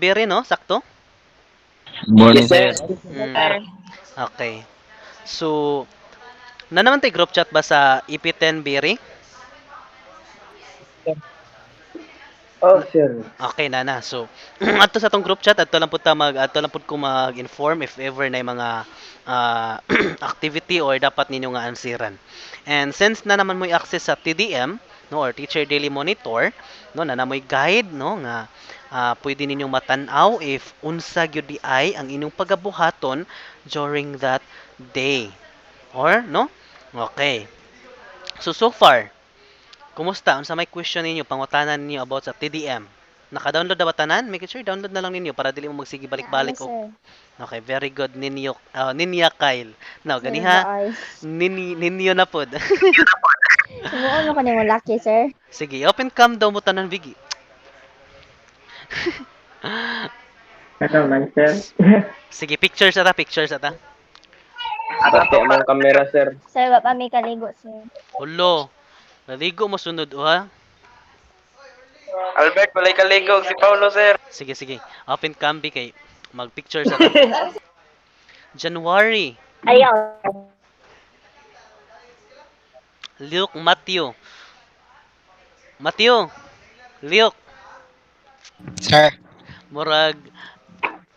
Bere, no? Sakto? Morning, Yes, sir. sir. Mm, okay. So, na naman tayo group chat ba sa EP10 Bere? Oh, sir. Okay na. So, adto sa tong group chat adto lang pud ko mag-inform if ever na mga activity or dapat ninyo nga ansiran. And since na naman mo access sa TDM no or Teacher Daily Monitor no na namoy guide no nga pwede ninyong matan-aw if unsa gyud di ay ang inyong pagabuhaton during that day. Or no? Okay. So far, kumusta? Unsa may question ninyo, pangutanan ninyo about sa TDM? Naka-download na ba tanan? Make sure download na lang ninyo para dili mo magsige Ano, balik-balik og sir? okay, very good ninyo Ninya Kyle. Now, Sir, ganiha baay. ninyo na pod. Himuon mo ko ni mo lucky, sir. Sige, open cam daw mo tanan bigi. Ano man, sir? Sige, pictures ata. Pati among kamera, sir. Sir, wa pa may kaligo, sir. Hulo. Naligo mo sunod ha. Albert, walay kaligog si Paulo, sir. Sige. Open cam bi kay mag-pictures ata. January. Ayaw. Luke Matthew. Luke. Sir. Murag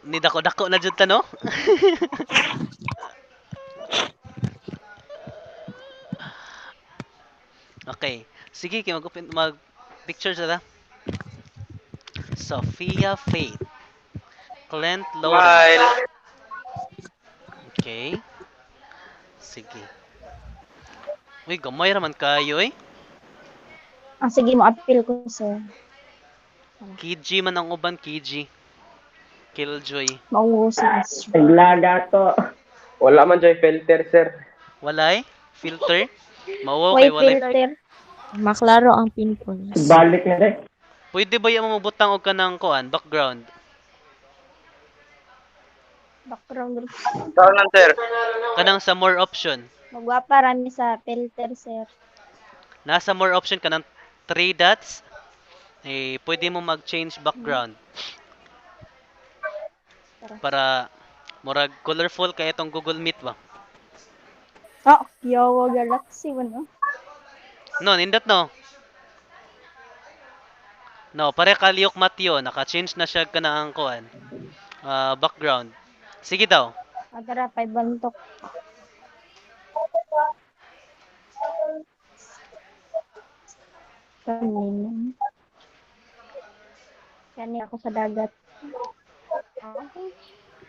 ni dako-dako na jud ta no? Okay. Sige, kay mag picture sa ta. Sophia Faith. Clint Loren. Smile. Okay. Sige. Uy, gamay raman kayo eh. Sige mo, appeal ko, sir. Kiji man ang uban, Kiji. Killjoy. Mauusig, sir. Naglaga to. Wala man joy filter, sir. Walay? Filter? Mawaw Way kay walay. filter. Maklaro ang pimples. Balik na rin. Pwede ba yung mamubutang og kanang kuan, background? Background. Saan sir? Kanang sa more option. Magwapa rami sa filter, sir. Nasa more option kanang 3 dots. Eh, pwede mo mag-change background. Para murag colorful kay itong Google Meet ba? Oh, Yowo Galaxy, ano? No, nindot no. No, pare ka Liok Matyo, naka-change na siya ka na ang kuan. Background. Sige daw. Tara, 5 bantok. Kanina. Kani ako sa dagat.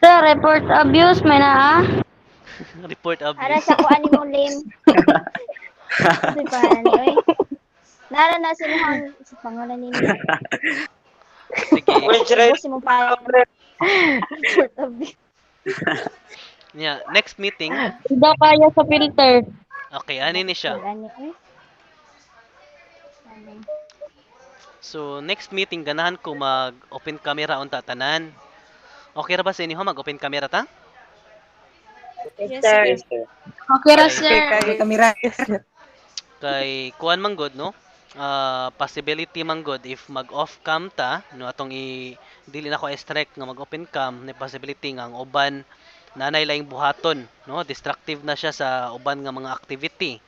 Sir, report abuse, may na Report Ara abuse. sa kuan mo lim. Di ba, oy? Nara na sinuhang sa pangalan ni Sige. Which right? si mo pa. Report of the Yeah, next meeting. Hindi kaya sa filter. Okay, ani ni siya. Gani, oy. So, next meeting ganahan ko mag-open camera unta tanan. Okay ra ba sa inyo mag-open camera ta? Yes, sir. Okay ra, sir. Kay kuan man good no? Possibility man good if mag-off cam ta no atong dili na ko strike nga mag-open cam na possibility nga ang uban nanay laing buhaton no destructive na siya sa uban nga mga activity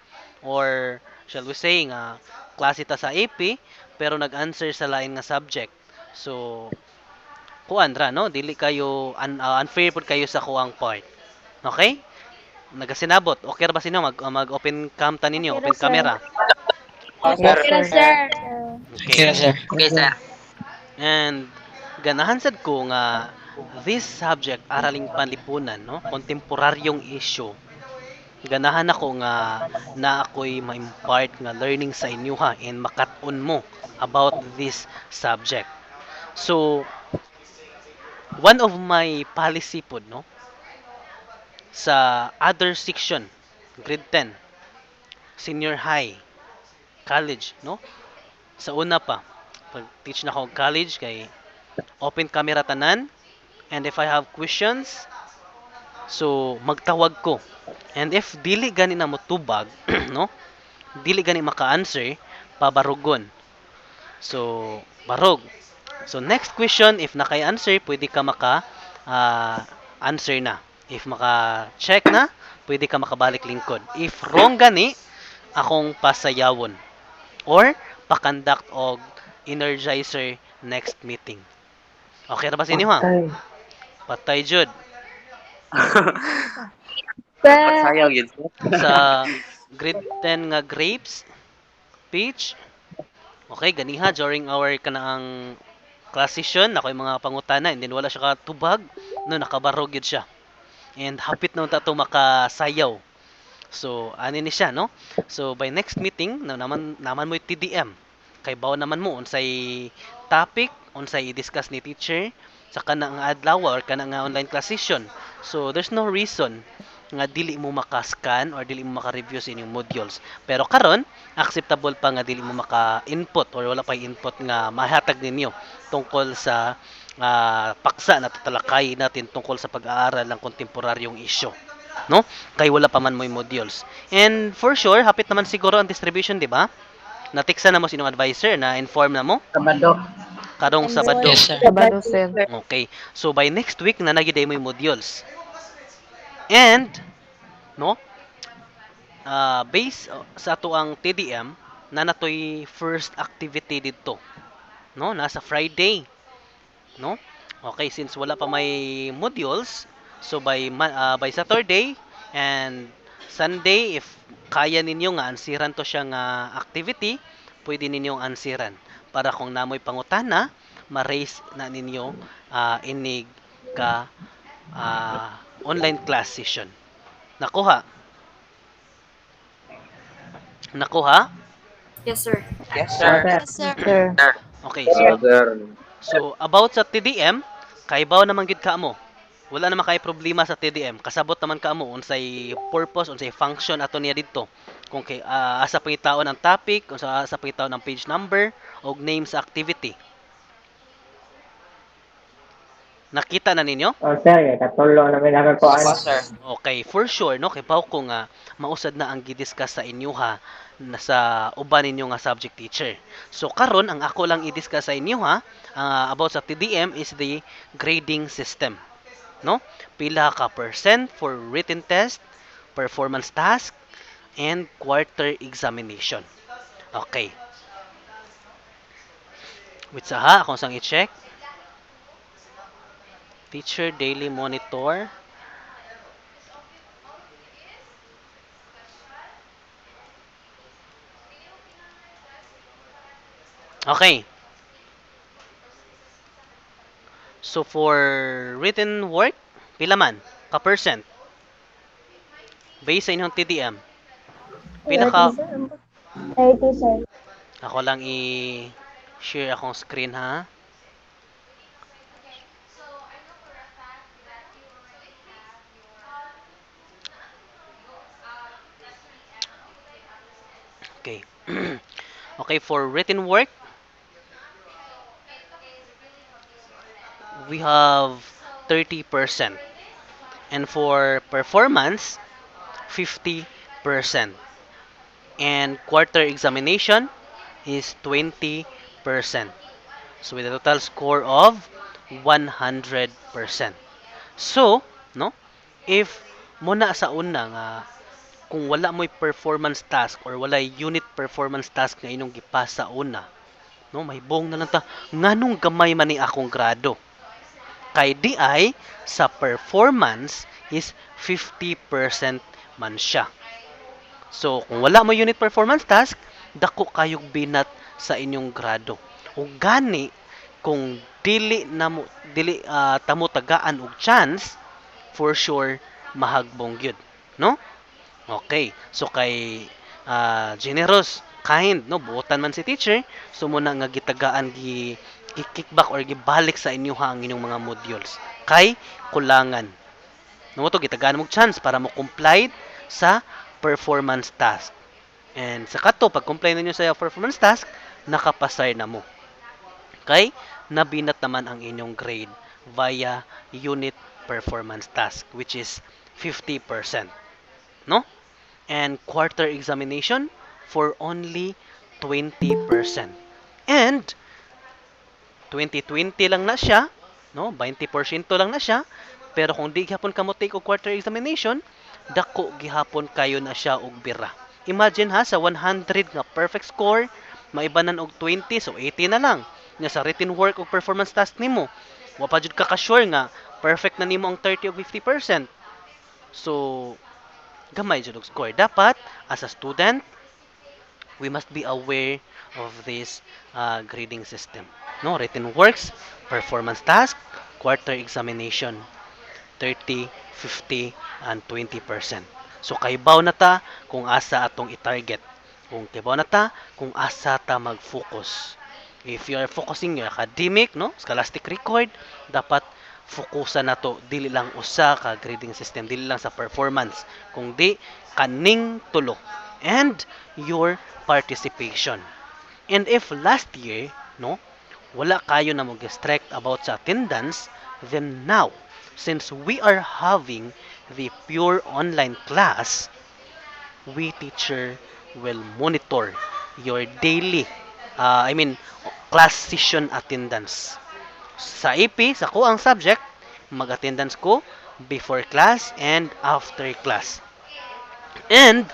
or shall we say nga klase ta sa AP pero nag-answer sa lain nga subject. So kuan ra no dili kayo unfair pud kayo sa kuang part. Okay? Nagasinabot. Okay ra ba sino mag-open cam ta ninyo, Okay ra, open sir. camera? Okay ra, sir. Okay. sir. Okay, sir. And ganahan sad ko nga this subject araling panlipunan no, kontemporaryong issue. Ganahan ako nga na ako'y ma-impart nga learning sa inyo ha and makat-on mo about this subject. So one of my policy pod no sa other section grade 10 senior high college no sa una pa pag teach na ako og college kay open camera tanan and if I have questions so magtawag ko and if dili gani na mo tubag no dili gani maka-answer pabarugon so barog So next question, if naka-answer, pwede ka answer na. If maka-check na, pwede ka makabalik lingkod. If wrong gani, akong pasayawon. Or pakandak og energizer next meeting. Okay na ba sa inyo ha? Patay. Patay jud. Sir. Sayaw yun. Sa grade 10 nga grapes, peach. Okay, ganiha during our kanaang class session, ako yung mga pangutana, and then wala siya katubag, no, nakabarog yun siya. And hapit na ta to makasayaw. So, ani ni siya, no? So, by next meeting, no, naman mo yung TDM. Kay bawo naman mo, unsay topic, unsay i-discuss ni teacher, sa kanang adlaw or kanang online class session. So, there's no reason nga dili mo maka-scan or dili mo maka-review sa inyong modules. Pero karon, acceptable pa nga dili mo maka-input or wala pa input nga mahatag ninyo tungkol sa paksa na tatalakay natin tungkol sa pag-aaral ng kontemporaryong isyu, no? Kay wala pa man mo yung modules. And for sure, hapit naman siguro ang distribution, di ba? Natiksa na mo sinong advisor na inform na mo Kabado. karong Sabado. Yes, sir. Sabado, sir. Okay. So by next week na nagiday mo yung modules. And no, based sa ato ang TDM na natoy first activity dito, no, nasa Friday, no? Okay, since wala pa may modules, so by Saturday and Sunday, if kaya ninyo nga ansiran to siya nga activity, pwede ninyong ansiran para kung namoy pangutana, ma-raise na ninyo inig ka online class session. Nakuha? Nakuha? Yes, sir. Sir. Okay, Yes, sir. so about sa TDM, kaibaw naman gid ka mo. Wala naman kay problema sa TDM. Kasabot naman ka mo unsay purpose, unsay function ato niya didto. Kung kay asa pangitaon ang topic, kung asa pangitaon ang page number og name sa activity. Nakita na ninyo? Oh, sir, katulo namin nakakuan. sir. Okay, for sure, no? Kay pao ko nga mausad na ang gidiscuss sa inyo ha na sa uban ninyo nga subject teacher. So karon ang ako lang i-discuss sa inyo ha about sa TDM is the grading system. No? Pila ka percent for written test, performance task, and quarter examination. Okay. Wait sa ha, akong sang i-check. Teacher daily monitor. Okay. So for written work, pila man ka percent? Based sa inyong TDM. Pila ka 30, sir. ako lang i-share akong screen ha. Okay. Okay, for written work, we have 30%. And for performance, 50%. And quarter examination is 20%. So with a total score of 100%. So, no? If muna sa una nga kung wala mo'y performance task or wala unit performance task nga inyong gipas sa una, no, mahibong na lang ta nganong gamay man ni akong grado. Kay di ay sa performance is 50% man siya. So kung wala mo unit performance task, dako kayog binat sa inyong grado. Ug gani kung dili tamo tagaan og chance, for sure mahagbong gyud, no? Okay. So kay generous, kind, no, buotan man si teacher, so muna nga gitagaan i-kickback or gibalik sa inyo ang inyong mga modules. Kay kulangan. No to gitagaan mo chance para mo comply sa performance task. And sa kato pag comply ninyo sa performance task, nakapasay na mo. Okay? Nabinat naman ang inyong grade via unit performance task, which is 50%. No? And quarter examination for only 20%. And 2020 lang na siya, no? 20% lang na siya. Pero kung di gihapon ka mo take og quarter examination, dako gihapon kayo na siya og bira. Imagine ha, sa 100 nga perfect score, maibanan og 20, so 80 na lang. Nya sa written work o performance task nimo, wa pa jud ka ka-sure nga perfect na nimo ang 30 o 50%. So, gamay jud og score. Dapat, as a student, we must be aware of this grading system. No, written works, performance task, quarter examination, 30, 50, and 20%. So kaybaw na ta kung asa atong i-target. Kung kaybaw na ta kung asa ta mag-focus. If you are focusing your academic, no, scholastic record, dapat fokusan nato dili lang usa ka grading system, dili lang sa performance, kundi kaning tulo and your participation. And if last year, no, wala kayo na mag-strict about sa attendance, then now, since we are having the pure online class, we teacher will monitor your daily, class session attendance. Sa AP, sa ko ang subject, mag-attendance ko before class and after class. And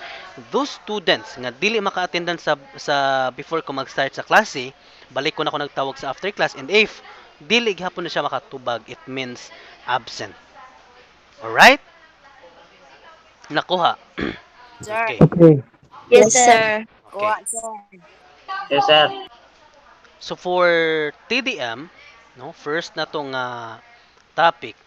those students nga dili maka-attendance sa before ko mag-start sa klase, balik ko na ako nagtawag sa after class, and if dili gihapon na siya makatubag, it means absent. Alright? Nakuha. Sir. Okay. Yes, sir. Okay. Yes, sir. So for TDM, no, first na tong topic.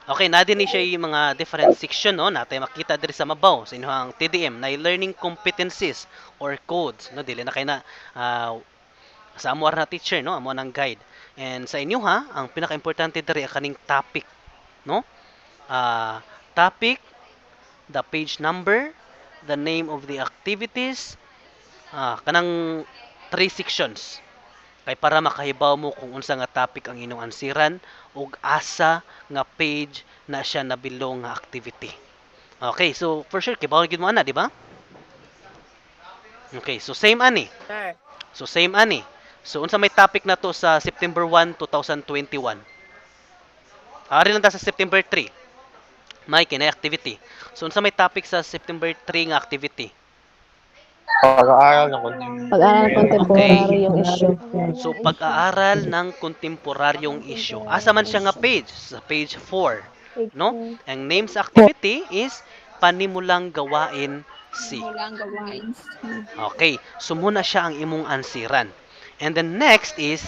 Okay, na din siya yung mga different section, no, natay makita diri sa mabaw sa inyong TDM na learning competencies or codes, no, dili na kay na sa amo na teacher, no, amo nang guide. And sa inyo ha, ang pinaka-importante diri kaning topic, no? Topic, the page number, the name of the activities, kanang 3 sections. Kay para makahibaw mo kung unsa nga topic ang inyong ansiran ug asa nga page na siya nabilong nga activity. Okay, so for sure kibaw gid mo ana, di ba? Okay, so same ani. Sir. So same ani. So unsa may topic na to sa September 1, 2021? Ari lang ta sa September 3. May kinay activity. So unsa may topic sa September 3 nga activity? Pag-aaral ng contemporary. Pag-aaral kontemporaryong issue. So pag-aaral ng kontemporaryong issue. Asa man siya nga page? Sa page 4, no? Ang name sa activity is Panimulang Gawain C. Okay, so muna siya ang imong ansiran. And then next is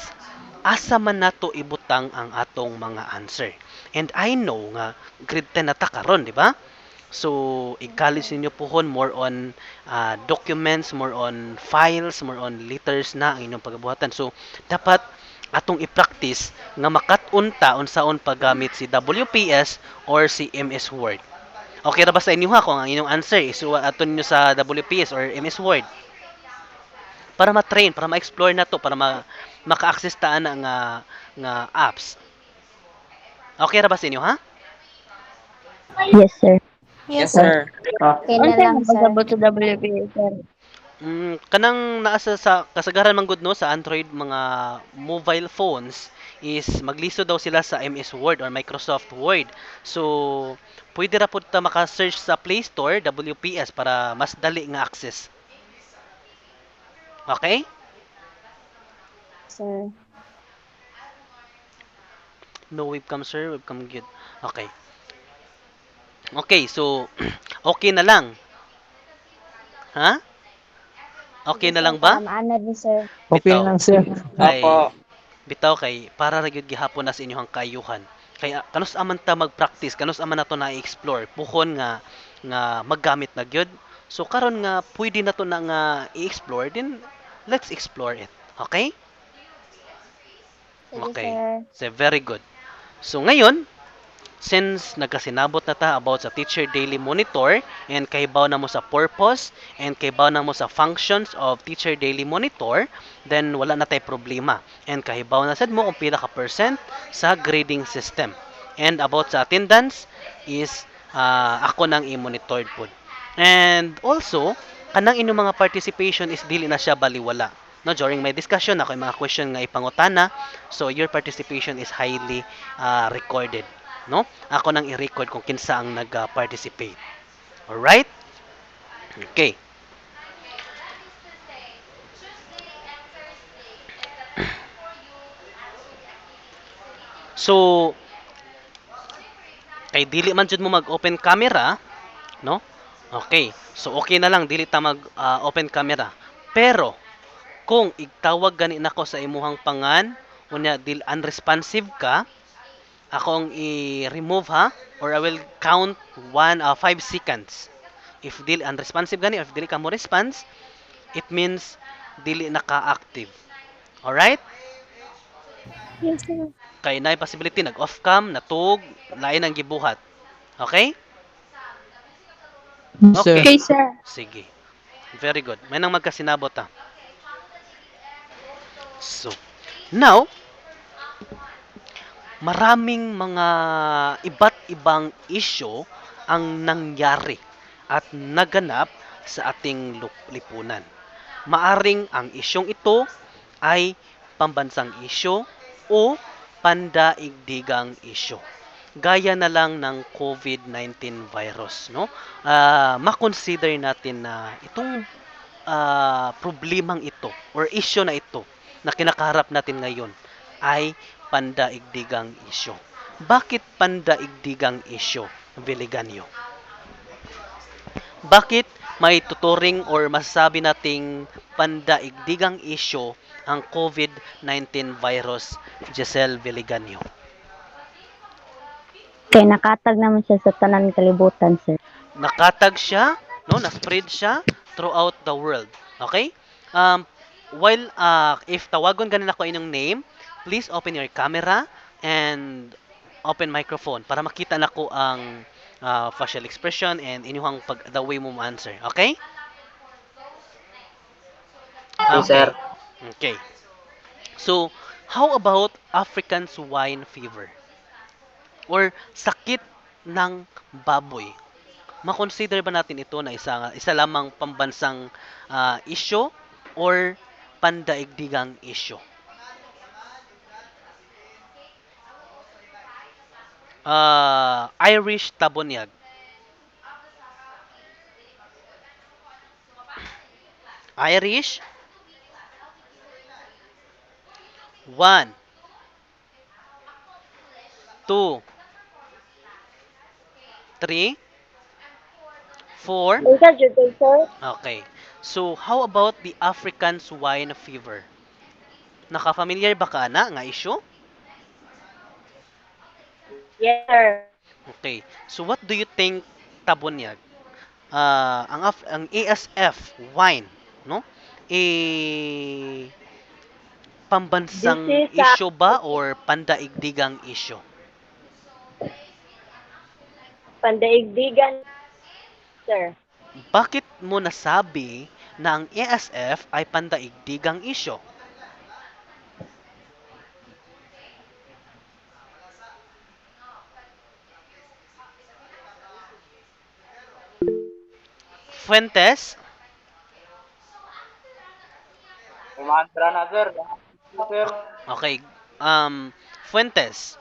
asa man nato ibutang ang atong mga answer. And I know nga grade 10 na ta karon, di ba? So, i-college ninyo pohon more on documents, more on files, more on letters na ang inyong pagbuhatan. So, dapat atong i-practice nga makat-unta unsaon paggamit si WPS or si MS Word. Okay ra ba sa inyo ha kung ang inyong answer is aton niyo sa WPS or MS Word? Para ma-train, para ma-explore na to, para maka-access ta na nga apps. Okay ra ba sa inyo ha? Yes, sir. Yes, sir. Okay na lang, sir. sa WPA, sir. Kanang naasa sa kasagaran man gud no sa Android mga mobile phones is magliso daw sila sa MS Word or Microsoft Word. So, pwede ra pud ta maka-search sa Play Store WPS para mas dali nga access. Okay? Sir. No webcam sir, webcam good. Okay. Okay, so okay na lang. Ha? Okay na lang ba? Ano din, sir? Okay Bitaw. lang, sir. Kay, Opo. bitaw kay para ra gyud gihapon na sa inyong kayuhan. Kaya kanus aman ta mag-practice, kanus aman nato na i-explore, puhon nga maggamit na gyud. So karon nga pwede na to na nga i-explore, then let's explore it. Okay? Sige, Okay. sir. So very good. So ngayon, since nagkasinabot na ta about sa Teacher Daily Monitor and kaybaw na mo sa purpose and kaybaw na mo sa functions of Teacher Daily Monitor, then wala na tay problema. And kahibaw na sad mo kung pila ka percent sa grading system. And about sa attendance is ako nang i-monitored po. And also, kanang inyong mga participation is dili na siya baliwala. No, during my discussion, ako yung mga question nga ipangutana. So, your participation is highly recorded. No? Ako nang i-record kung kinsa ang nag-participate. Alright? Okay. So, kay dili man jud mo mag-open camera, no? Okay. So, okay na lang dili ta mag-open camera. Pero, kung igtawag gani nako sa imuhang pangan, unya dil unresponsive ka, ako ang i-remove ha, or I will count 5 seconds. If dili unresponsive gani, or if dili ka mo response, it means dili naka-active. Alright? Yes, sir. Kay na possibility nag-off cam, natug, lain ang gibuhat. Okay? Okay. Okay, sir. Sige. Very good. May nang magkasinabot ha. So, now, maraming mga iba't ibang issue ang nangyari at naganap sa ating lipunan. Maaring ang isyong ito ay pambansang isyu o pandaigdigang isyu. Gaya na lang ng COVID-19 virus, no? Ma-consider natin na itong problemang ito or issue na ito na kinakaharap natin ngayon ay pandaigdigang isyu. Bakit pandaigdigang isyu, Viliganyo? Bakit may tuturing or masasabi nating pandaigdigang isyu ang COVID-19 virus, Giselle Viliganyo? Kay nakatag naman siya sa tanan kalibutan, sir. Nakatag siya, no? Na-spread siya throughout the world. Okay? If tawagon ganin ako inyong name, please open your camera and open microphone para makita nako ang facial expression and inyong the way mo answer. Okay? Yes, sir. Okay. So, how about African swine fever? Or sakit ng baboy? Ma-consider ba natin ito na isa lamang pambansang issue or pandaigdigang issue? Irish tabonyag. Irish. 1, 2, 3, 4. Okay. So, how about the African swine fever? Naka-familiar ba ka na nga issue? Yes, sir. Okay. So, what do you think tabonyag? Ang ASF wine, no? Pambansang issue ba or pandaigdigang issue? Pandaigdigan, sir. Bakit mo nasabi na ang ASF ay pandaigdigang issue? Fuentes? Umantra na, sir. Sir. Okay. Fuentes.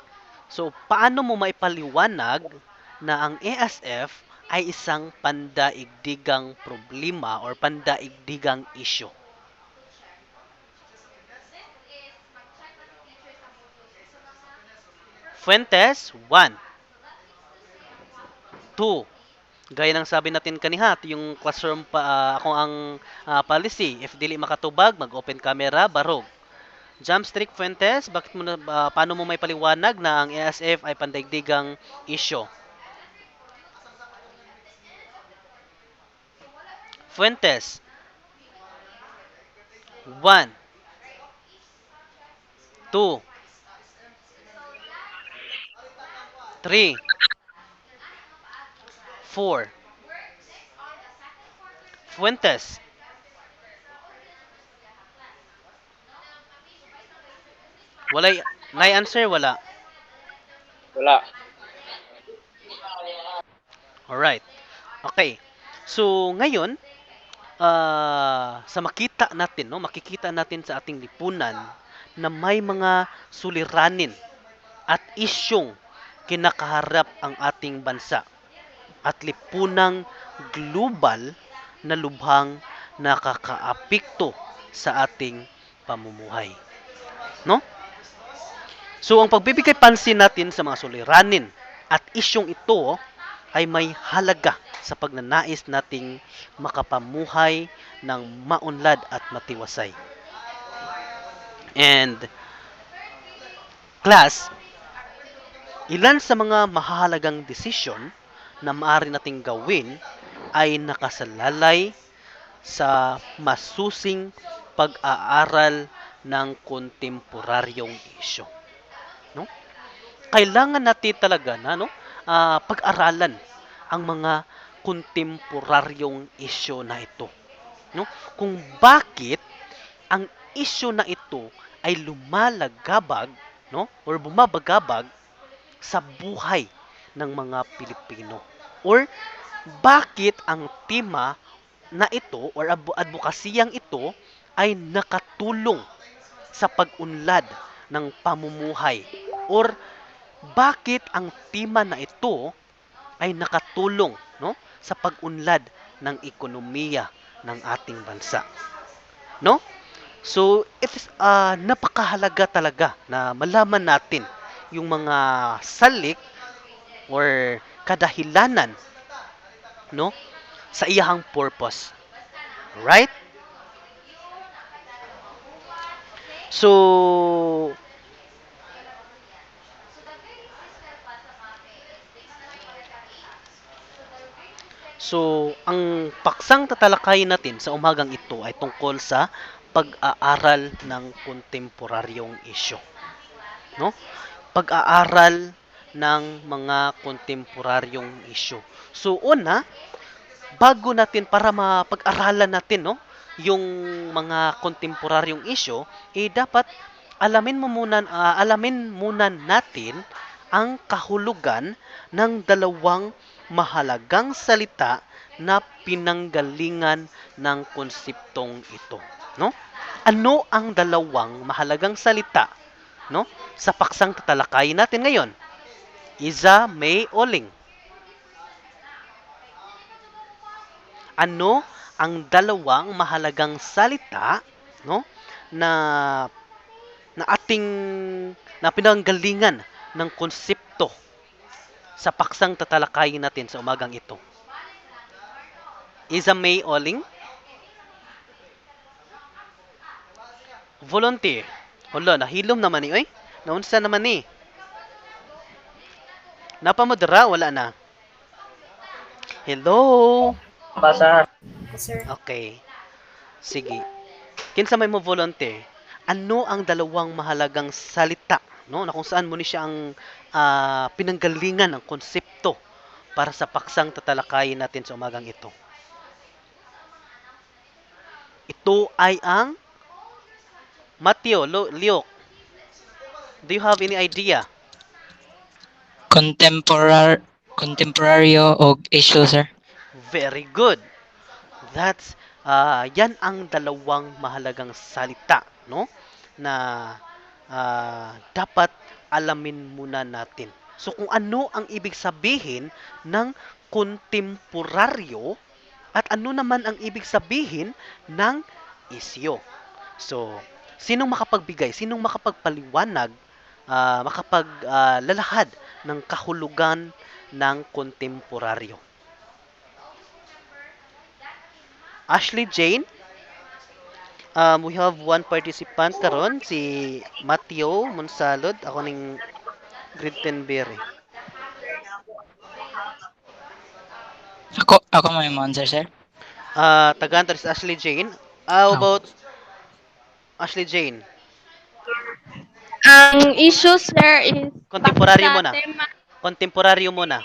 So, paano mo maipaliwanag na ang ASF ay isang pandaigdigang problema or pandaigdigang issue? Fuentes, 1. 2. Gaya ng sabi natin kaniha, yung classroom ako ang policy. If dili makatubag, mag-open camera, barog. Jump Streak Fuentes, paano mo may paliwanag na ang ASF ay pandaigdigang issue? Fuentes, 1, 2, 3, 4. Fuentes. Walay, answer, wala. Wala. Alright. Okay. So, ngayon, sa makita natin, no, makikita natin sa ating lipunan na may mga suliranin at isyong kinakaharap ang ating bansa at lipunang global na lubhang nakakaapekto sa ating pamumuhay. No? So, ang pagbibigay pansin natin sa mga suliranin at isyong ito ay may halaga sa pagnanais nating makapamuhay ng maunlad at matiwasay. And, class, ilan sa mga mahalagang desisyon na maaari nating gawin ay nakasalalay sa masusing pag-aaral ng kontemporaryong isyu. No? Kailangan natin talaga na pag-aralan ang mga kontemporaryong isyu na ito. No? Kung bakit ang isyu na ito ay lumalagabag, no, or bumabagabag sa buhay ng mga Pilipino, or bakit ang tema na ito or advokasiyang ito ay nakatulong sa pag-unlad ng pamumuhay, or bakit ang tema na ito ay nakatulong, no, sa pag-unlad ng ekonomiya ng ating bansa. No? So, it is napakahalaga talaga na malaman natin yung mga salik or kadahilanan, no, sa iyahang purpose. Right? So, ang paksang tatalakayin natin sa umagang ito ay tungkol sa pag-aaral ng kontemporaryong isyu. No? Pag-aaral ng mga kontemporaryong isyu. So, una, bago natin para mapag-aralan natin, no, yung mga kontemporaryong isyu, dapat alamin muna natin ang kahulugan ng dalawang mahalagang salita na pinanggalingan ng konseptong ito, no? Ano ang dalawang mahalagang salita, no, sa paksang tatalakayin natin ngayon? Isa, may, oling. Ano ang dalawang mahalagang salita, no, na pinanggalingan ng konsepto sa paksang tatalakayin natin sa umagang ito? Isa, may, oling. Volunteer. Hala, nahilom naman ni, oy. Naunsa naman ni. Napamadara, wala na. Hello. Basa. Okay. Sige. Kinsa may mo volunteer? Ano ang dalawang mahalagang salita, no, na kung saan mo ni siya ang pinanggalingan ng konsepto para sa paksang tatalakayin natin sa umagang ito? Ito ay ang Mateo, Liok. Do you have any idea? Contemporaryo og issue, sir. Very good. That's yan ang dalawang mahalagang salita, no, na dapat alamin muna natin. So kung ano ang ibig sabihin ng kontemporaryo at ano naman ang ibig sabihin ng isyo. So, sinong makapagbigay, sinong makapagpaliwanag, makapaglalahad ng kahulugan ng kontemporaryo? Ashley Jane, we have one participant karon, si Mateo Monsalod, ako ning grade 10 Berry. Ako may answer, sir. Tagantar si Ashley Jane. How about Ashley Jane? Ang issue, sir, is Kontemporaryo sa muna. tema, Kontemporaryo muna.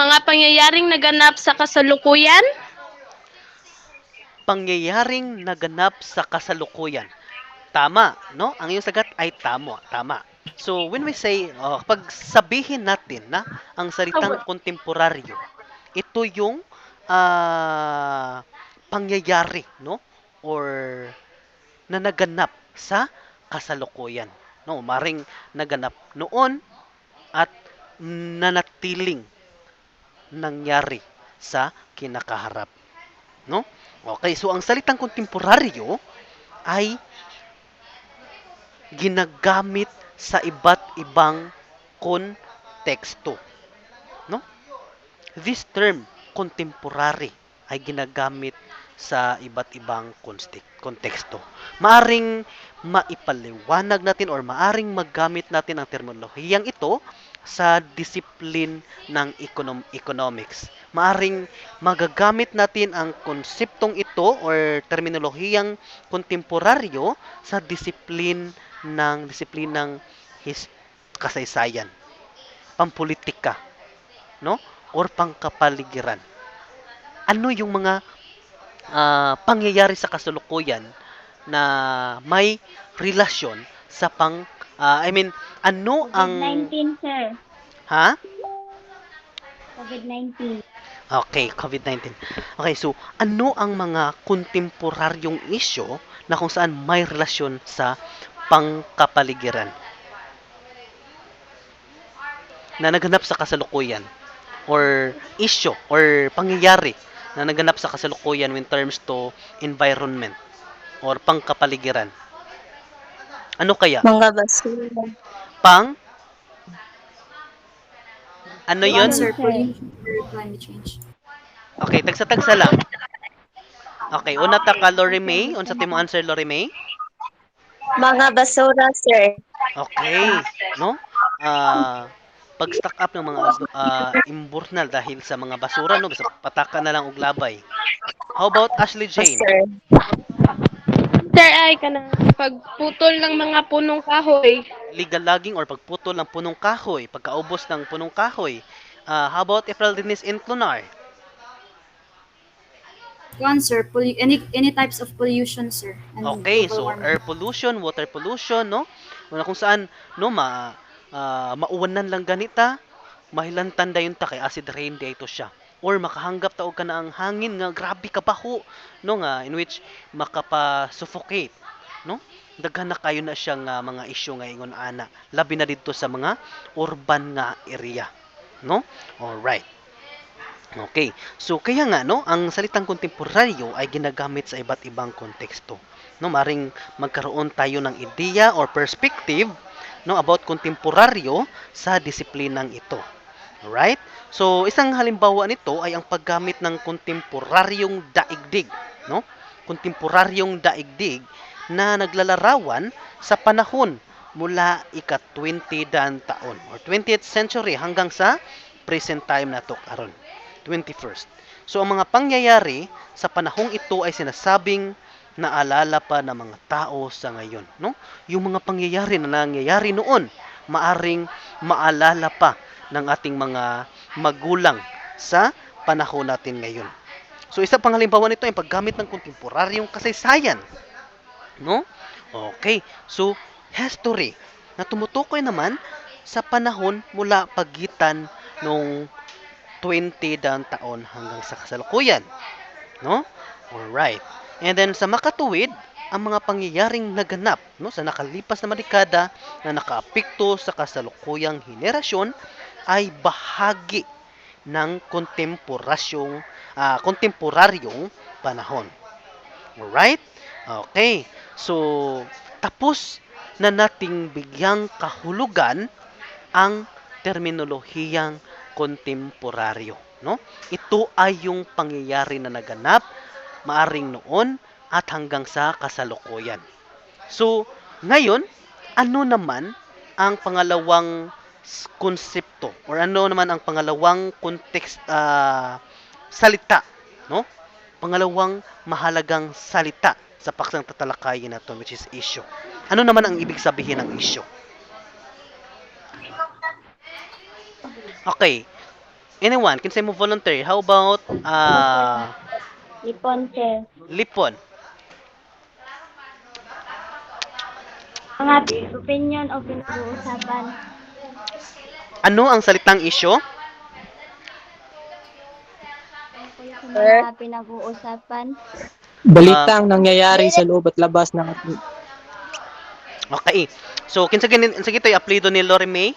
mga pangyayaring naganap sa kasalukuyan. Pangyayaring naganap sa kasalukuyan. Tama, no? Ang iyong sagot ay tama. So, when we say, pag sabihin natin na ang salitang kontemporaryo, ito yung pangyayari, no? Or na naganap sa kasalukuyan. No, maring naganap noon at nanatiling nangyari sa kinakaharap, no? Okay, so ang salitang kontemporaryo ay ginagamit sa iba't ibang konteksto, no? This term, contemporary, ay ginagamit sa iba't ibang konteksto. Maaring maipaliwanag natin or maaring maggamit natin ang terminolohiyang ito sa discipline ng economics. Maaring magagamit natin ang konseptong ito or terminolohiyang kontemporaryo sa disiplinang kasaysayan, pampolitika, no? Or pangkapaligiran. Ano yung mga pangyayari sa kasalukuyan na may relasyon sa ano ang COVID-19, sir. ha? COVID-19. Okay, COVID-19. Okay, so ano ang mga kontemporaryong isyu na kung saan may relasyon sa pangkapaligiran na naganap sa kasalukuyan or issue or pangyayari na naganap sa kasalukuyan when terms to environment or pangkapaligiran? Ano kaya? Mga basura. Ano yun? Sir. Climate change. Okay, tagsa-tagsa lang. Okay, una ta ka Lori May. Unsa timo answer, Lori May? Mga basura, sir. Okay, no? Pag-stock up ng mga imburnal dahil sa mga basura, no? Basta pataka na lang og labay. How about Ashley Jane? Sir. Sir, ay ka na pagputol ng mga punong kahoy. Legal logging or pagputol ng punong kahoy, pagkaubos ng punong kahoy. How about April Denise Intlunar? One, sir, any types of pollution, sir. And Okay, global so warming. air pollution, water pollution, no? Kung saan, no, mauwanan lang ganita, mahilantan dayon ta kay acid rain day ito siya. Or makahanggap ta og kana ang hangin nga grabe kabaho, no, nga in which makapa-suffocate, no? Daghan na kayo na siya nga mga issue nga ingon ana. Labi na didto sa mga urban nga area, no? All right. Okay. So kaya nga no, ang salitang kontemporaryo ay ginagamit sa iba't ibang konteksto. No, maring magkaroon tayo ng ideya or perspective no about kontemporaryo sa disiplinang ito. Alright? So isang halimbawa nito ay ang paggamit ng kontemporaryong daigdig, no? Kontemporaryong daigdig na naglalarawan sa panahon mula ika-20 dan taon or 20th century hanggang sa present time na to karon. 21st. So ang mga pangyayari sa panahong ito ay sinasabing naalala pa ng mga tao sa ngayon, no? Yung mga pangyayari na nangyayari noon, maaring maalala pa ng ating mga magulang sa panahon natin ngayon. So isa pang halimbawa nito ay paggamit ng kontemporaryong kasaysayan, no? Okay. So history na tumutukoy naman sa panahon mula pagitan nung 20 daang taon hanggang sa kasalukuyan, no? Alright. And then sa makatuwid, ang mga pangyayaring naganap, no, sa nakalipas na mga dekada na nakaapekto sa kasalukuyang henerasyon ay bahagi ng kontemporaryong panahon. Alright? Okay. So tapos na nating bigyang kahulugan ang terminolohiyang kontemporaryo, no? Ito ay yung pangyayari na naganap maaring noon at hanggang sa kasalukuyan. So, ngayon, ano naman ang pangalawang konsepto or ano naman ang pangalawang salita, no? Pangalawang mahalagang salita sa paksang tatalakayin natin, which is issue. Ano naman ang ibig sabihin ng issue? Okay. Anyone, can say mo volunteer? How about Lipon, sir. lipon? Mga opinion o pinag-uusapan. Ano ang salitang issue? mga pinag-uusapan. Balita ang nangyayari sa loob at labas ng Okay. So kinsa gito'y apelyido ni Lori May?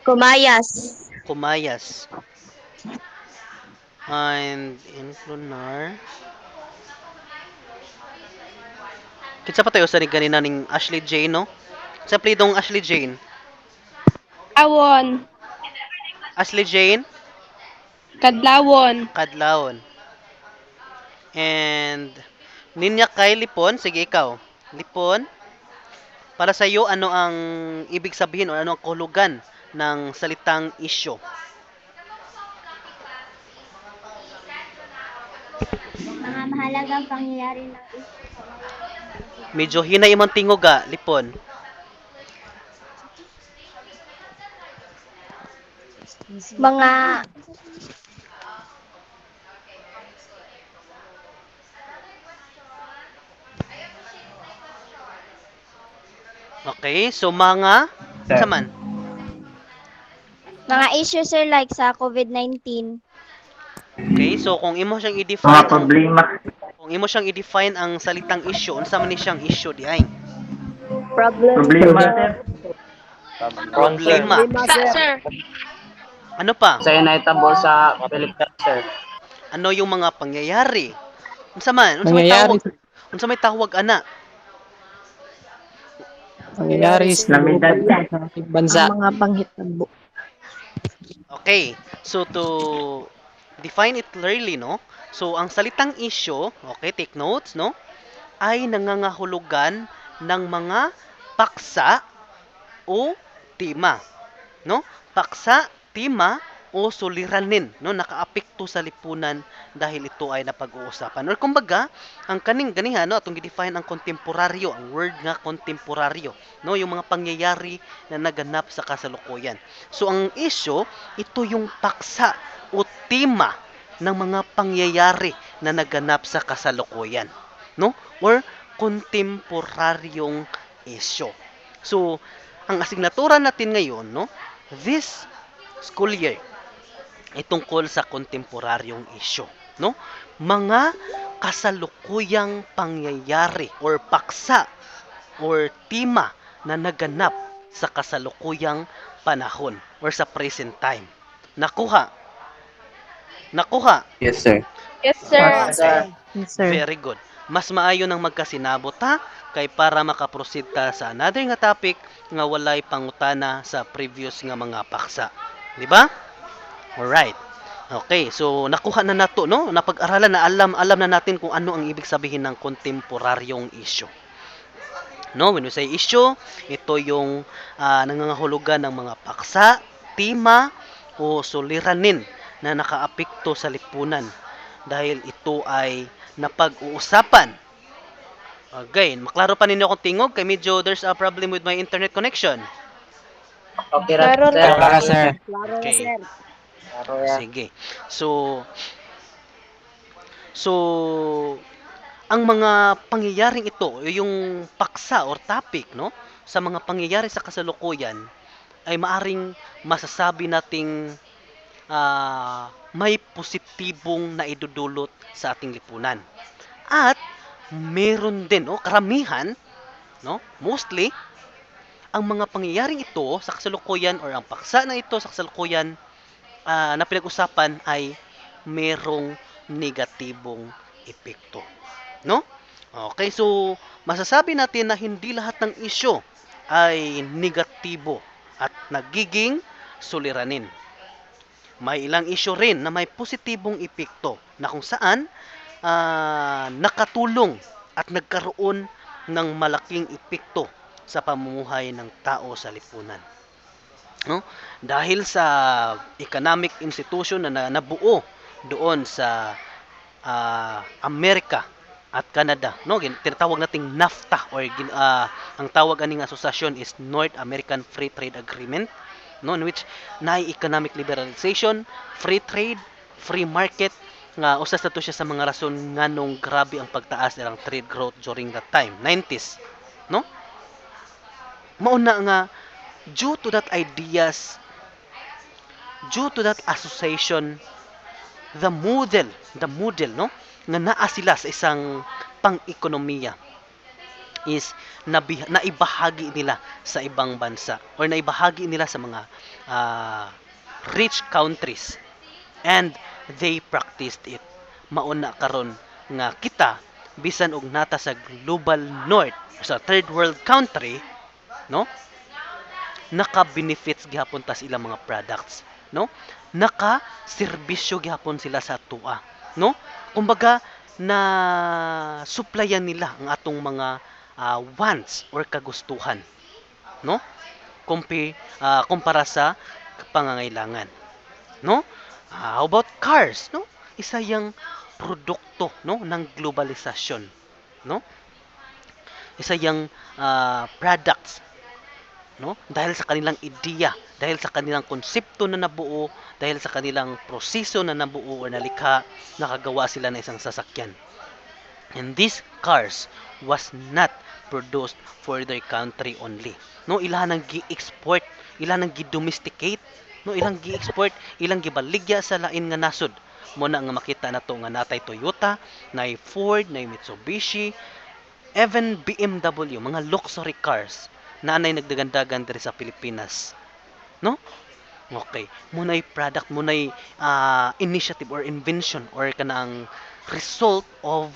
Kumayas. Kumayas. And Lunar. Kinsa pa tayo sa ganina ning Ashley Jane, no? Sa apelyidong Ashley Jane. Awon. Ashley Jane Kadlawon. Kadlawon. And Ninya Kay Lipon, sige ikaw. Lipon. Para sa iyo, ano ang ibig sabihin o ano ang kahulugan ng salitang issue? Mga mahalagang pangyayari ng Medyo hinay imong tingog Lipon. Mga Okay, so mga saman. mga issues sir like sa COVID-19. Okay, so kung imo siyang i-define kung imo siyang i-define ang salitang issue, unsa man ni siyang issue di ay? Problema. Sir. Ano pa? Sa naitabo sa Pilipinas, sir. Ano yung mga pangyayari? Unsa man? nangyayari Unsa may tawag ana? nangyayari sa loob at labas ng ating bansa. Ang mga panghitabo. Okay, so to define it clearly, no? So, ang salitang issue, okay, take notes, no? Ay nangangahulugan ng mga paksa o tema, no? Paksa, tema, o suliranin, no? Nakaapekto sa lipunan dahil ito ay napag-uusapan. Or kumbaga, ang ganiha, no? Atong gi-define ang kontemporaryo, ang word nga kontemporaryo, no? Yung mga pangyayari na naganap sa kasalukuyan. So, ang issue, ito yung paksa o tema ng mga pangyayari na naganap sa kasalukuyan, no? Or kontemporaryong issue. So, ang asignatura natin ngayon, no? This school year ay tungkol sa kontemporaryong issue, no? Mga kasalukuyang pangyayari or paksa or tema na naganap sa kasalukuyang panahon or sa present time. Nakuha? Yes, sir. Yes, sir. Yes, sir. Very good. Mas maayo nang magkasinabot kay para makaproceed ta sa another nga topic nga walay pangutana sa previous nga mga paksa. Di ba? Alright. Okay, so nakuha na nato, no? Napag-aralan na alam na natin kung ano ang ibig sabihin ng kontemporaryong issue. No, when we say issue, ito yung nangangahulugan ng mga paksa, tema o suliranin na nakaapekto sa lipunan dahil ito ay napag-uusapan. Again, maklaro pa ninyo akong tingog kay medyo there's a problem with my internet connection. Okay, Klaro, sir. Para, sir. Okay. Sige. So ang mga pangyayaring ito, yung paksa or topic, no, sa mga pangyayari sa kasalukuyan ay maaring masasabi nating may positibong naidudulot sa ating lipunan. At meron din, karamihan, no, mostly ang mga pangyayaring ito sa kasalukuyan or ang paksa na ito sa kasalukuyan na pinag-usapan ay merong negatibong epekto. No? Okay, so masasabi natin na hindi lahat ng isyu ay negatibo at nagiging suliranin. May ilang isyu rin na may positibong epekto na kung saan nakatulong at nagkaroon ng malaking epekto sa pamumuhay ng tao sa lipunan. No? Dahil sa economic institution na nabuo doon sa Amerika at Canada, no, tinatawag nating NAFTA or ang tawag aning asosasyon is North American Free Trade Agreement, no, in which na economic liberalization, free trade, free market nga usas na to siya sa mga rason nganong grabe ang pagtaas ng trade growth during that time 90s, no? Mauna nga due to that ideas, due to that association, the model no nga naa sila sa isang pang-ekonomiya is naibahagi nila sa ibang bansa or naibahagi nila sa mga rich countries, and they practiced it. Mauna karon nga kita bisan og nata sa global north, sa third world country, no, naka-benefits gihapon ta sa ilang mga products, no, naka-serbisyo gihapon sila sa tua, no, kumbaga na supplyan nila ang atong mga wants or kagustuhan, no, kumpara sa pangangailangan, no. How about cars, no, isa yang produkto, no, ng globalisasyon, no, isa yang products, no, dahil sa kanilang ideya, dahil sa kanilang konsepto na nabuo, dahil sa kanilang proseso na nabuo o nalikha, nakagawa sila ng isang sasakyan. And these cars was not produced for their country only, no, ilan ang gi-export, ilan ang gi-domesticate, no, ilang gi-export, ilang gibaligya sa lain nga nasod. Mo na nga makita nato nga natay Toyota, nay Ford, nay Mitsubishi, even BMW, mga luxury cars na nay nagdagandagan diri sa Pilipinas, no? Okay, munay product, munay initiative or invention or kanang result of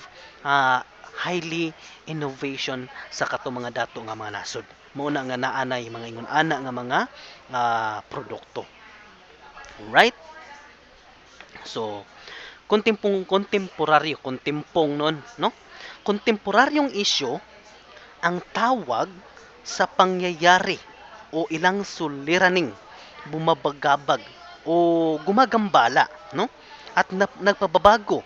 highly innovation sa kato mga dato nga mga nasod. Mao na nga naanay mga ingon ana nga mga produkto. Right? So, kontemporaryo nun, no? Kontemporaryong isyu ang tawag sa pangyayari o ilang suliraning bumabagabag o gumagambala, no? At nagpababago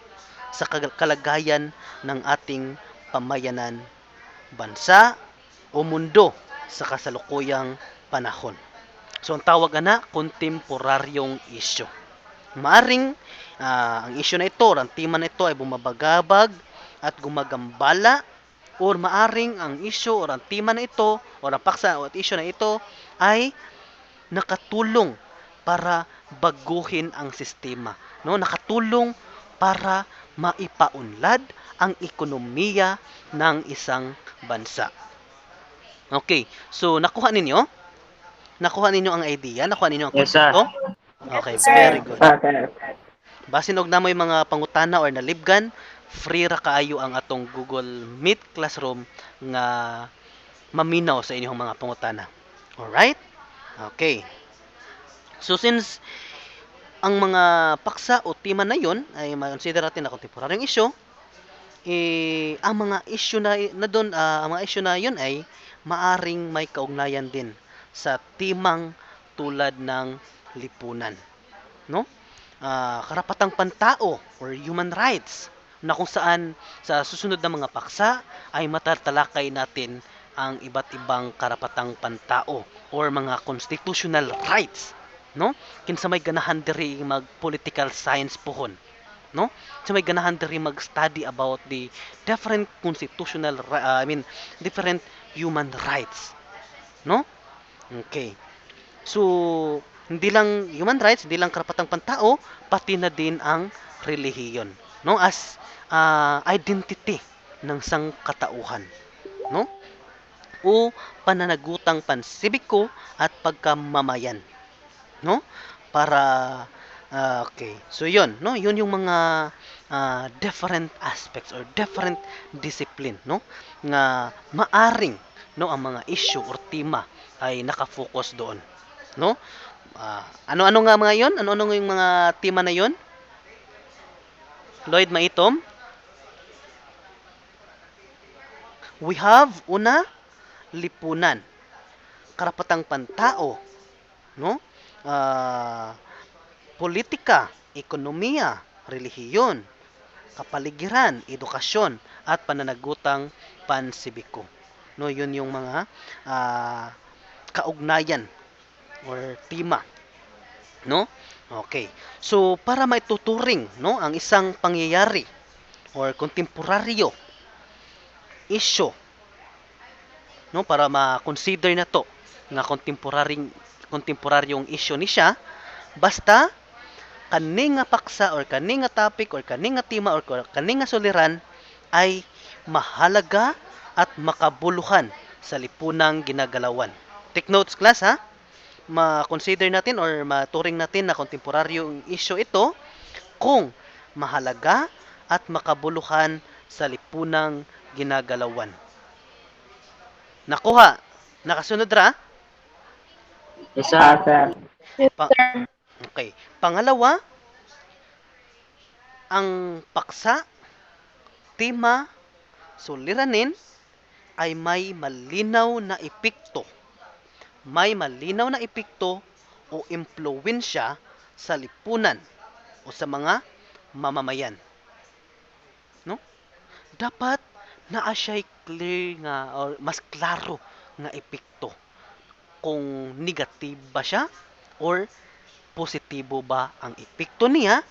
sa kalagayan ng ating pamayanan, bansa o mundo sa kasalukuyang panahon. So, ang tawag na kontemporaryong isyu. Maaring ang isyu na ito, ang tema na ito ay bumabagabag at gumagambala, or maaring ang isyu o ang tema na ito o ang paksa o at isyu na ito ay nakatulong para baguhin ang sistema, no, nakatulong para maipaunlad ang ekonomiya ng isang bansa. Okay, so nakuha ninyo ang idea, nakuha ninyo ang Yes, sir. konsepto. Okay, very good. Sir. Basin og namoy mga pangutana or nalibgan, free ra kaayo ang atong Google Meet Classroom nga maminaw sa inyong mga pangutana. Alright? Okay. So since ang mga paksa o tema na yon ay ma-consider natin na kontemporaryong issue, ang mga issue ang mga issue na yon ay maaring may kaugnayan din sa timang tulad ng lipunan, no? Karapatang pantao or human rights, na kung saan sa susunod na mga paksa ay matatalakay natin ang iba't ibang karapatang pantao or mga constitutional rights, no? Kinsa may ganahan diri mag political science pohon, no? Sa may ganahan diri mag-study about the different constitutional different human rights, no? Okay. So, hindi lang human rights, hindi lang karapatang pantao, pati na din ang relihiyon, no? As identity ng sangkatauhan, no? O pananagutang pansibiko at pagkamamayan, no? Para okay. So 'yun, no? 'Yun yung mga different aspects or different discipline, no? Nga maaring, no, ang mga issue or tema ay naka-focus doon, no? Ano-ano nga mga 'yon? Ano-ano yung mga tema na 'yon? Lloyd Maitom? We have una, lipunan, karapatang pantao, no? Politika, ekonomiya, relihiyon, kapaligiran, edukasyon, at pananagutang pansibiko. No, yun yung mga kaugnayan or tema, no? Okay. So para maituturing, no, ang isang pangyayari or kontemporaryo issue, no, para ma-consider na to nga kontemporaryong issue ni siya basta kani nga paksa or kani nga topic or kani nga tema or kani nga suliran ay mahalaga at makabuluhan sa lipunang ginagalawan. Take notes class ha. Ma-consider natin or maturing natin na kontemporaryong issue ito kung mahalaga at makabuluhan sa lipunang ginagalawan. Nakuha. Nakasunod ra? Yes, sir. Sir. Okay. Pangalawa, ang paksa, tema, suliranin ay may malinaw na epekto. May malinaw na epekto o impluwensya sa lipunan o sa mga mamamayan. No? Dapat naa siya'y clear nga or mas klaro nga epekto kung negative ba siya or positibo ba ang epekto niya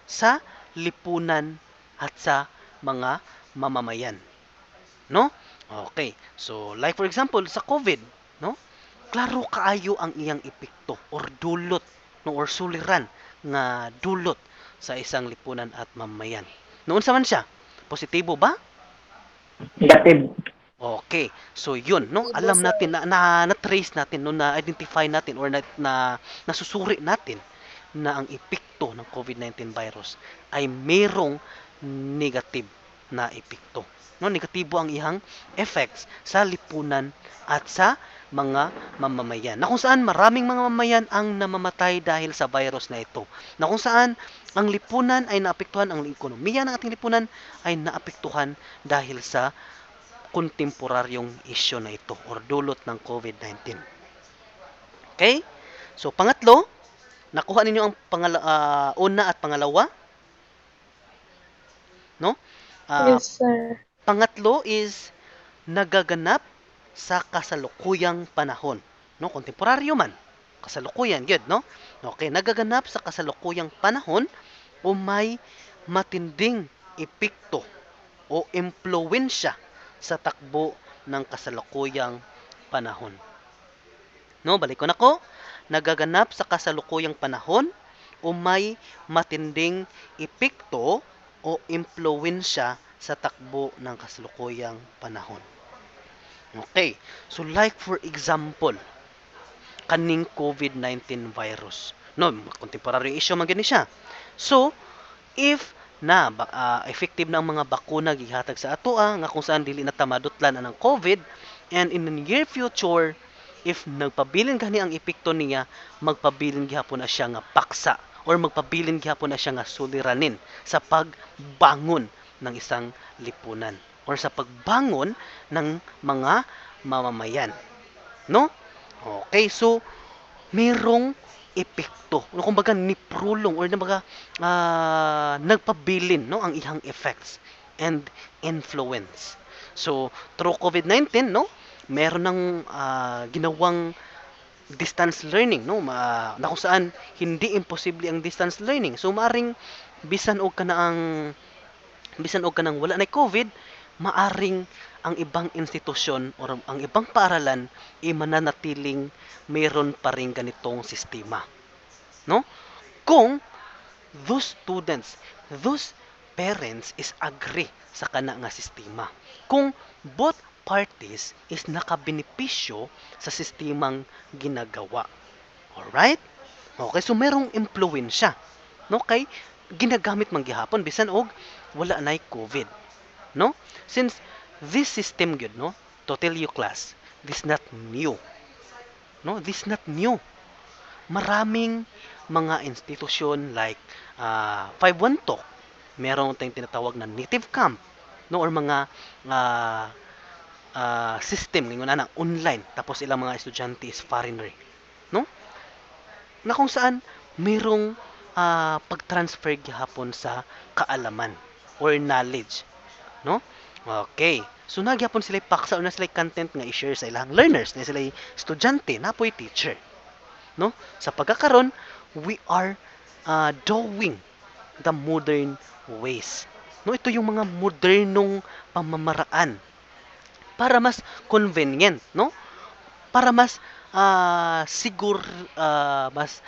sa lipunan at sa mga mamamayan. No? Okay. So, like for example, sa COVID, no? Klaro kaayo ang iyang epekto or dulot, no? Or suliran nga dulot sa isang lipunan at mamamayan. Noon sa man siya? Positibo ba? Negative. Okay. So yun, no? Alam natin na trace natin, no, na identify natin or nasusuri natin na ang epekto ng COVID-19 virus ay merong negative na epekto. No, negatibo ang ihang effects sa lipunan at sa mga mamamayan. Na kung saan maraming mga mamamayan ang namamatay dahil sa virus na ito. Na kung saan ang lipunan ay naapektuhan, ang ekonomiya ng ating lipunan ay naapektuhan dahil sa kontemporaryong issue na ito or dulot ng COVID-19. Okay? So, pangatlo, nakuha ninyo ang una at pangalawa? No? Yes, sir. Pangatlo is nagaganap sa kasalukuyang panahon. No? Kontemporaryo man. Kasalukuyan, good, no? Okay, nagaganap sa kasalukuyang panahon o may matinding epekto o impluwensya sa takbo ng kasalukuyang panahon. No, balik ko na ko. Nagaganap sa kasalukuyang panahon o may matinding epekto o impluwensya sa takbo ng kasalukuyang panahon. Okay. So like for example, kaning COVID-19 virus. No, contemporary issue man gani siya. So, if na effective na ang mga bakuna gihatag sa atoa nga kung saan dili na tamadutlan ang COVID, and in the near future if nagpabilin gani ang epekto niya, magpabilin gihapon na siya nga paksa or magpabilin gihapon na siya nga suliranin sa pagbangon ng isang lipunan or sa pagbangon ng mga mamamayan. No? Okay, so merong epekto. No, kumbaga niprulong or nagpabilin, no, ang ihang effects and influence. So, through COVID-19, no, meron ng ginawang distance learning, no, na kung saan hindi imposible ang distance learning. So, maaring bisan og kanang wala na COVID, maaring ang ibang institusyon or ang ibang paaralan ay mananatiling mayroon pa rin ganitong sistema. No? Kung those students, those parents is agree sa kana nga sistema. Kung both parties is nakabenepisyo sa sistemang ginagawa. Alright? Okay, so merong impluwensya. No? Kay ginagamit man gihapon bisan og wala nay COVID. No? Since this system good, no, to tell you class, this not new. No, this not new. Maraming mga institusyon like 5-1 Talk, meron tayong tinatawag na native camp, no, or mga system ngayon na online, tapos ilang mga estudyante is foreigner, no? Na kung saan merong pag-transfer gihapon sa kaalaman or knowledge, no? Okay. So nagyapon sila paksa o na sila content nga i-share sa ilang learners, na sila estudyante, napoy teacher. No? Sa pagkakaron, we are doing the modern ways. No, ito yung mga modernong pamamaraan para mas convenient, no? Para mas mas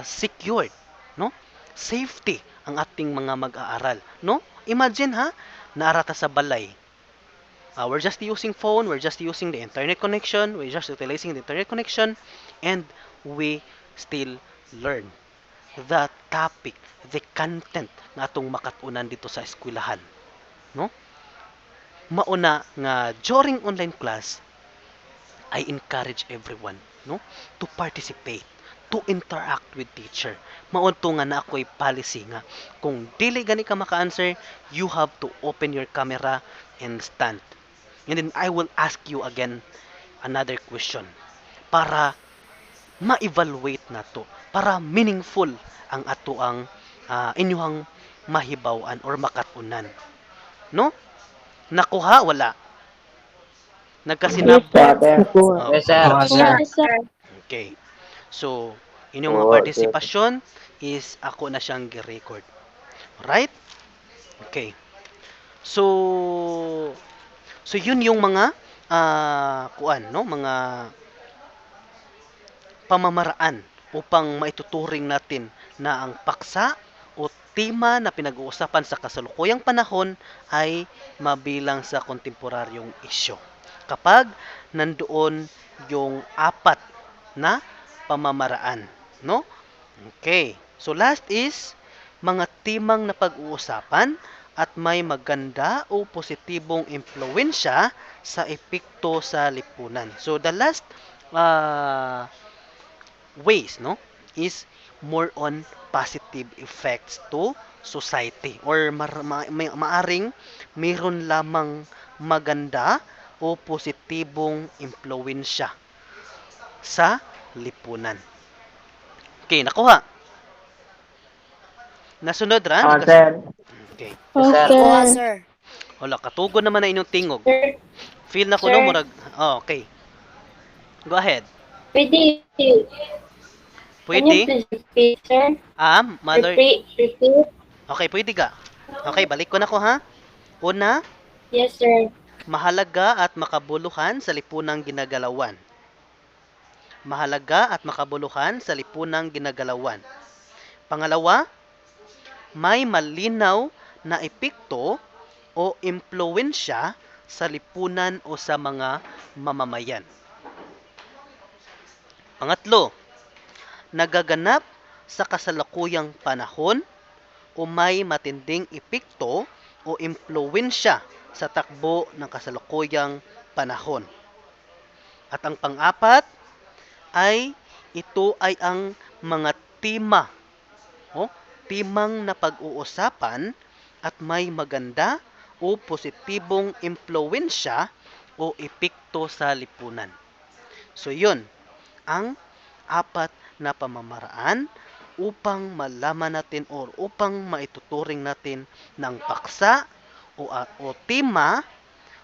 secured, no? Safety ang ating mga mag-aaral, no? Imagine ha, naarata sa balay. We're just using phone, we're just using the internet connection, we're just utilizing the internet connection, and we still learn the topic, the content na atong makatunan dito sa eskwelahan, no? Mauna nga during online class, I encourage everyone, no, to participate, to interact with teacher. Maunto nga na ako'y policy nga kung dili gani ka maka-answer, you have to open your camera and stand. And then I will ask you again another question para ma-evaluate na to, para meaningful ang ato ang inyuhang mahibawan or makatunan. No? Nakuha? Wala. Nagkasinab? Oh, Yes, sir. Yes, sir. okay. So, inyong mga participation is ako na siyang gi-record. Right? Okay. So yun yung mga mga pamamaraan upang maituturing natin na ang paksa o tema na pinag-uusapan sa kasalukuyang panahon ay mabilang sa kontemporaryong isyu. Kapag nandoon yung apat na pamamaraan, no? Okay. So last is mga timang na pag-uusapan at may maganda o positibong impluwensya sa epekto sa lipunan. So the last ways, no, is more on positive effects to society, or maaring mayroon lamang maganda o positibong impluwensya sa lipunan. Okay, nakuha. Nasunod ra? Sir. Okay. Kuha, sir. Wala, katugon naman na inyong tingog. Feel na ko no, murag. Oh, okay. Go ahead. Pwede. Pwede? Repeat, sir? Mother. Repeat. Okay, pwede ka. Okay, balik ko na ko ha. Una, Yes, sir. mahalaga at makabuluhan sa lipunang ginagalawan. Mahalaga at makabuluhan sa lipunang ginagalawan. Pangalawa, may malinaw na epekto o impluwensya sa lipunan o sa mga mamamayan. Pangatlo, nagaganap sa kasalukuyang panahon o may matinding epekto o impluwensya sa takbo ng kasalukuyang panahon. At ang pang-apat ay ito ay ang mga tema o timang na pag-uusapan at may maganda o positibong impluwensya o epekto sa lipunan. So yun ang apat na pamamaraan upang malaman natin o upang maituturing natin ng paksa o tema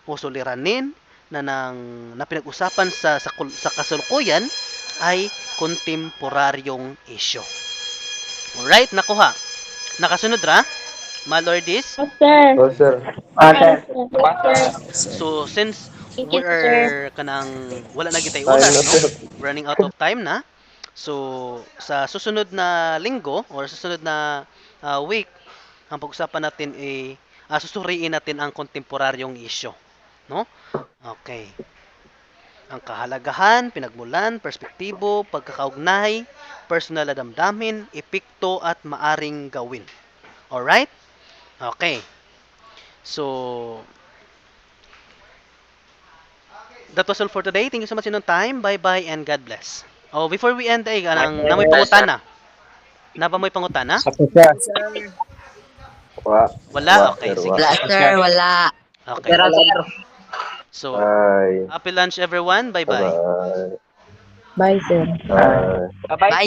o suliranin na pinag-usapan sa kasalukuyan ay kontemporaryong issue. Alright, nakuha. Nakasunod ra? Malordis? Sir. Oh, sir. So, since Thank you, we're wala na gitay oras, no? Running out of time na. So, sa susunod na linggo or susunod na week, ang pag-usapan natin ay susuriin natin ang kontemporaryong issue, no? Okay. Ang kahalagahan, pinagmulan, perspektibo, pagkakaugnay, personal na damdamin, epekto at maaring gawin. Alright? Okay. So, that was all for today. Thank you so much in your time. Bye-bye and God bless. Oh, before we end, namoy pangutana. Naba mo'y pangutana? Wala? Okay, sige. Wala, sir. Wala. Okay. Sir. So, Bye. happy lunch everyone. Bye-bye. Bye. Bye, sir. Bye. Bye-bye.